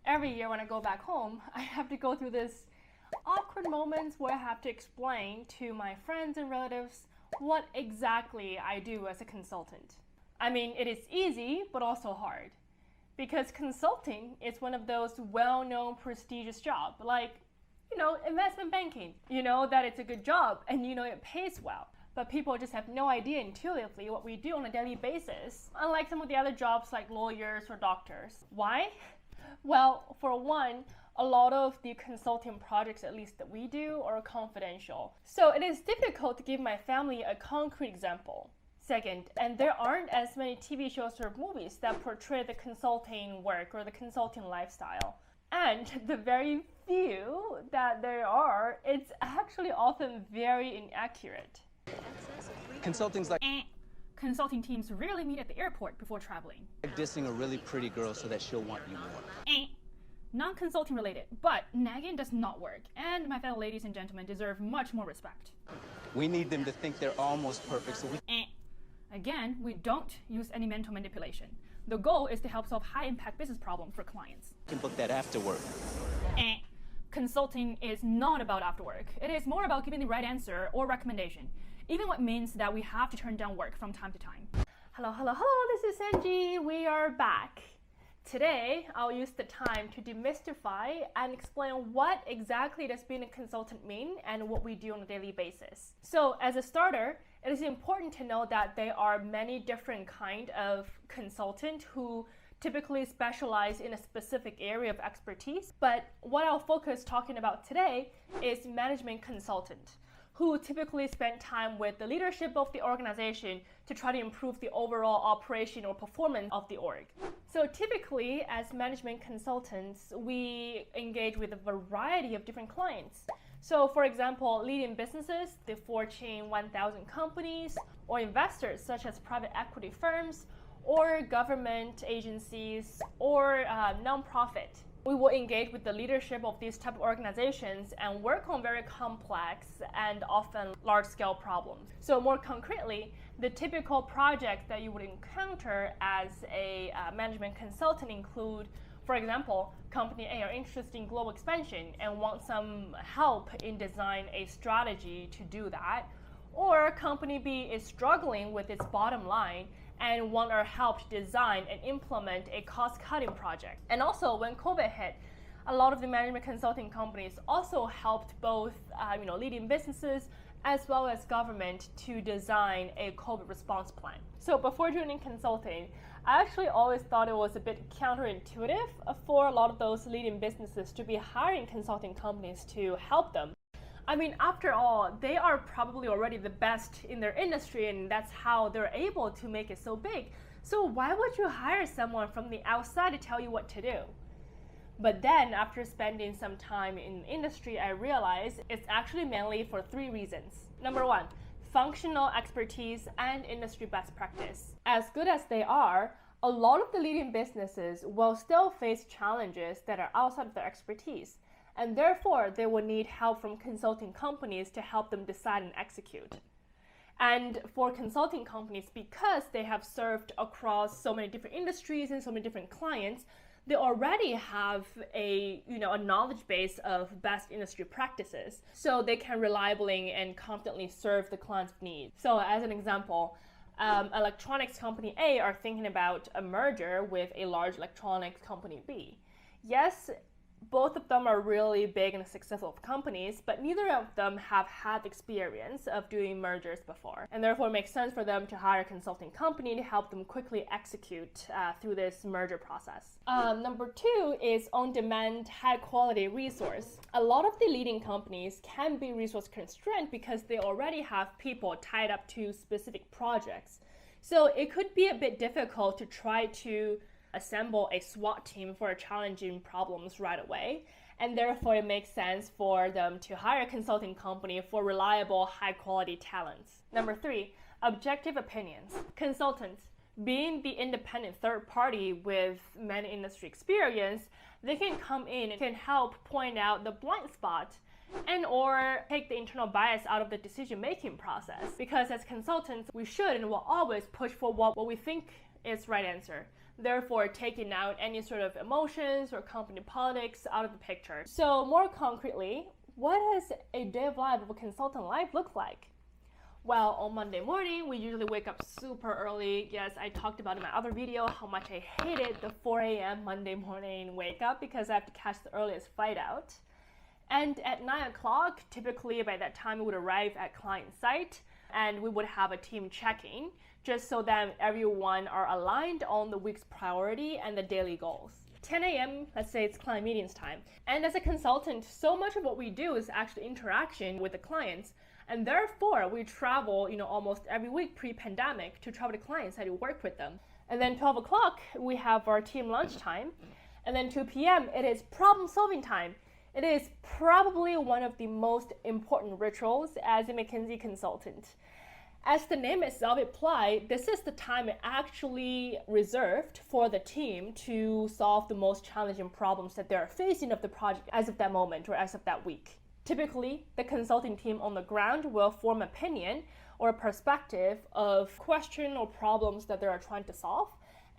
every year when I go back home, I have to go through this awkward moments where I have to explain to my friends and relatives what exactly I do as a consultant. I mean, it is easy, but also hard. Because consulting is one of those well-known prestigious jobs, like, investment banking. You know that it's a good job and it pays well. But people just have no idea intuitively what we do on a daily basis, unlike some of the other jobs like lawyers or doctors. Why? Well, for one, a lot of the consulting projects, at least that we do, are confidential. So it is difficult to give my family a concrete example. Second, and there aren't as many TV shows or movies that portray the consulting work or the consulting lifestyle. And the very few that there are, it's actually often very inaccurate. Consulting's like Consulting teams rarely meet at the airport before traveling. dissing a really pretty girl so that she'll want you more. Non-consulting related, but nagging does not work, and my fellow ladies and gentlemen deserve much more respect. We need them to think they're almost perfect so we Again, we don't use any mental manipulation. The goal is to help solve high-impact business problems for clients. can book that after work. Consulting is not about after work. It is more about giving the right answer or recommendation, even what means that we have to turn down work from time to time. Hello, this is Angie. We are back. Today, I'll use the time to demystify and explain what exactly does being a consultant mean and what we do on a daily basis. So, as a starter, it is important to know that there are many different kinds of consultant who typically specialize in a specific area of expertise. But what I'll focus talking about today is management consultant, who typically spend time with the leadership of the organization to try to improve the overall operation or performance of the org. So typically, as management consultants, we engage with a variety of different clients. So for example, leading businesses, the Fortune 1000 companies, or investors such as private equity firms, or government agencies, or nonprofit. We will engage with the leadership of these type of organizations and work on very complex and often large-scale problems. So more concretely, the typical project that you would encounter as a management consultant include, for example, company A are interested in global expansion and want some help in design a strategy to do that. Or company B is struggling with its bottom line and want our help to design and implement a cost-cutting project. And also, when COVID hit, a lot of the management consulting companies also helped both leading businesses as well as government to design a COVID response plan. So before joining consulting, I actually always thought it was a bit counterintuitive for a lot of those leading businesses to be hiring consulting companies to help them. I mean, after all, they are probably already the best in their industry, and that's how they're able to make it so big. So why would you hire someone from the outside to tell you what to do? But then, after spending some time in the industry, I realized it's actually mainly for three reasons. Number one, functional expertise and industry best practice. As good as they are, a lot of the leading businesses will still face challenges that are outside of their expertise. And therefore, they will need help from consulting companies to help them decide and execute. And for consulting companies, because they have served across so many different industries and so many different clients, they already have a knowledge base of best industry practices, so they can reliably and confidently serve the client's needs. So as an example, electronics company A are thinking about a merger with a large electronics company B. Yes, both of them are really big and successful companies, but neither of them have had experience of doing mergers before. And therefore, it makes sense for them to hire a consulting company to help them quickly execute through this merger process. Number two is on-demand, high-quality resource. A lot of the leading companies can be resource constrained because they already have people tied up to specific projects. So it could be a bit difficult to try to assemble a SWAT team for challenging problems right away, and therefore it makes sense for them to hire a consulting company for reliable, high-quality talents. Number three, objective opinions. Consultants, being the independent third party with many industry experience, they can come in and can help point out the blind spot and or take the internal bias out of the decision-making process. Because as consultants, we should and will always push for what we think is right answer, therefore taking out any sort of emotions or company politics out of the picture. So more concretely, what does a day of life of a consultant life look like? Well, on Monday morning, we usually wake up super early. Yes, I talked about in my other video how much I hated the 4 a.m. Monday morning wake up because I have to catch the earliest flight out. And at 9 o'clock, typically by that time, we would arrive at client site and we would have a team check-in just so that everyone are aligned on the week's priority and the daily goals. 10 a.m., let's say it's client meetings time. And as a consultant, so much of what we do is actually interaction with the clients. And therefore, we travel, almost every week pre-pandemic to travel to clients and to work with them. And then 12 o'clock, we have our team lunch time. And then 2 p.m., it is problem solving time. It is probably one of the most important rituals as a McKinsey consultant. As the name itself implies, this is the time actually reserved for the team to solve the most challenging problems that they are facing of the project as of that moment or as of that week. Typically, the consulting team on the ground will form opinion or perspective of question or problems that they are trying to solve,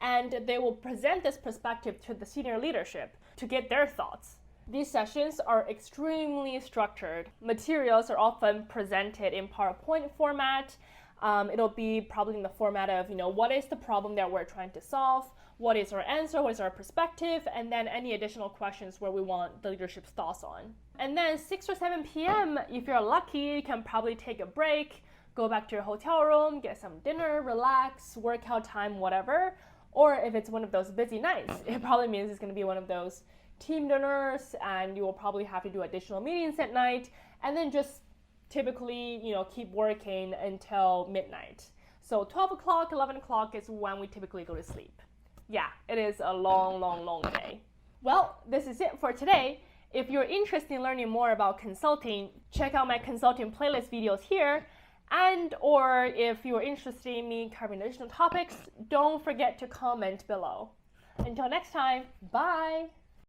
and they will present this perspective to the senior leadership to get their thoughts. These sessions are extremely structured. Materials are often presented in PowerPoint format. It'll be probably in the format of, what is the problem that we're trying to solve? What is our answer? What is our perspective? And then any additional questions where we want the leadership's thoughts on. And then 6 or 7 p.m., if you're lucky, you can probably take a break, go back to your hotel room, get some dinner, relax, workout time, whatever. Or if it's one of those busy nights, it probably means it's going to be one of those team dinners, and you will probably have to do additional meetings at night, and then just typically, keep working until midnight. So 12 o'clock, 11 o'clock is when we typically go to sleep. Yeah, it is a long, long, long day. Well, this is it for today. If you're interested in learning more about consulting, check out my consulting playlist videos here. Or if you're interested in me covering additional topics, don't forget to comment below. Until next time, bye!